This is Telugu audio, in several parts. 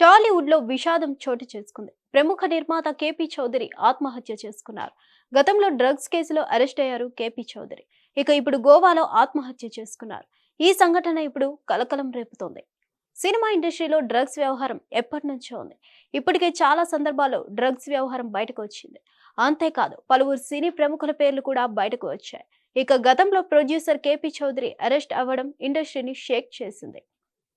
టాలీవుడ్ లో విషాదం చోటు చేసుకుంది. ప్రముఖ నిర్మాత కేపీ చౌదరి ఆత్మహత్య చేసుకున్నారు. గతంలో డ్రగ్స్ కేసులో అరెస్ట్ అయ్యారు కేపీ చౌదరి. ఇప్పుడు గోవాలో ఆత్మహత్య చేసుకున్నారు. ఈ సంఘటన ఇప్పుడు కలకలం రేపుతోంది. సినిమా ఇండస్ట్రీలో డ్రగ్స్ వ్యవహారం ఎప్పటి నుంచో ఉంది. ఇప్పటికే చాలా సందర్భాల్లో డ్రగ్స్ వ్యవహారం బయటకు వచ్చింది. అంతేకాదు పలువురు సినీ ప్రముఖుల పేర్లు కూడా బయటకు వచ్చాయి. గతంలో ప్రొడ్యూసర్ కేపీ చౌదరి అరెస్ట్ అవ్వడం ఇండస్ట్రీని షేక్ చేసింది.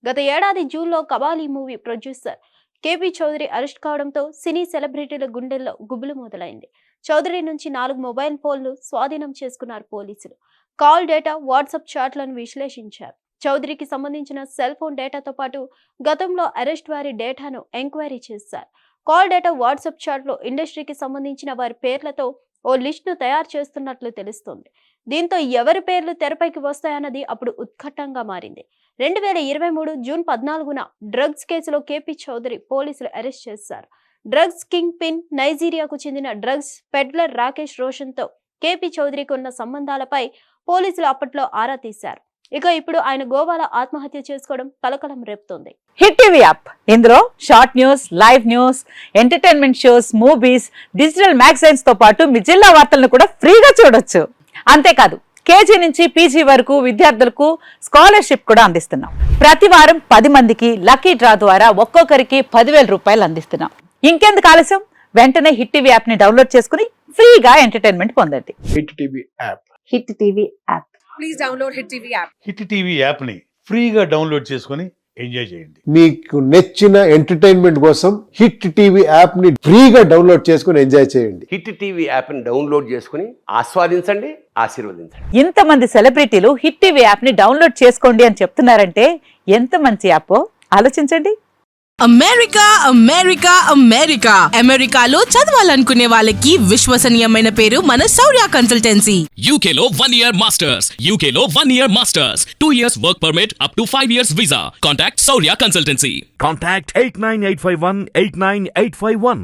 గత ఏడాది జూన్లో Kabali movie producer KP Chowdary arrest కావడంతో సినీ సెలబ్రిటీల గుండెల్లో గుబులు మొదలైంది. చౌదరి నుంచి 4 మొబైల్ ఫోన్లు స్వాధీనం చేసుకున్నారు పోలీసులు. కాల్ డేటా, వాట్సాప్ చాట్లను విశ్లేషించారు. చౌదరికి సంబంధించిన సెల్ ఫోన్ డేటాతో పాటు గతంలో అరెస్ట్ వారి డేటాను ఎంక్వైరీ చేశారు. కాల్ డేటా, వాట్సాప్ చాట్లో ఇండస్ట్రీకి సంబంధించిన వారి పేర్లతో ఓ లిస్టును తయారు చేస్తున్నట్లు తెలుస్తోంది. దీంతో ఎవరి పేర్లు తెరపైకి వస్తాయన్నది అప్పుడు ఉత్కంఠంగా మారింది. 2023 జూన్ 14న డ్రగ్స్ కేసులో కేపీ చౌదరి పోలీసులు అరెస్ట్ చేశారు. డ్రగ్స్ కింగ్ పిన్, నైజీరియాకు చెందిన డ్రగ్స్ పెడ్లర్ రాకేష్ రోషన్తో కేపీ చౌదరికి ఉన్న సంబంధాలపై పోలీసులు అప్పట్లో ఆరా తీశారు. ఇప్పుడు ఆయన గోవాలో ఆత్మహత్య చేసుకోవడం కలకలం రేపుతోంది. హిట్ టీవీ యాప్, ఇందులో short news, live news, entertainment shows, movies, digital magazines తో పాటు మీ జిల్లా వార్తలను కూడా ఫ్రీగా చూడొచ్చు. అంతేకాదు కేజీ నుంచి పీజీ వరకు విద్యార్థులకు స్కాలర్షిప్ కూడా అందిస్తున్నాం. ప్రతి వారం 10 మందికి లక్కీ డ్రా ద్వారా ఒక్కొక్కరికి 10,000 రూపాయలు అందిస్తున్నాం. ఇంకెందుకు ఆలస్యం, వెంటనే హిట్ టీవీ యాప్ ని డౌన్లోడ్ చేసుకుని ఫ్రీగా ఎంటర్టైన్మెంట్ పొందండి. Hit TV app. Hit TV app. Please download Hit TV app. Hit TV యాప్ని ఫ్రీగా డౌన్లోడ్ చేసుకొని ఎంజాయ్ చేయండి. మీకు నచ్చిన ఎంటర్టైన్మెంట్ కోసం హిట్ టీవీ యాప్ ని ఫ్రీగా డౌన్లోడ్ చేసుకుని ఎంజాయ్ చేయండి. హిట్ టీవీ యాప్ని డౌన్లోడ్ చేసుకుని ఆస్వాదించండి, ఆశీర్వదించండి. ఇంతమంది సెలబ్రిటీలు హిట్ టీవీ యాప్ ని డౌన్లోడ్ చేసుకోండి అని చెప్తున్నారంటే ఎంత మంచి యాప్ ఆలోచించండి. అమెరికా అమెరికా అమెరికా అమెరికాలో చదవాలనుకునే వాళ్ళకి విశ్వసనీయమైన పేరు మన శౌర్య కన్సల్టెన్సీ. UK లో 1 year masters. UK లో 1 year masters. 2 years work permit up to 5 years visa. Contact Saurya Consultancy. Contact 89851 89851.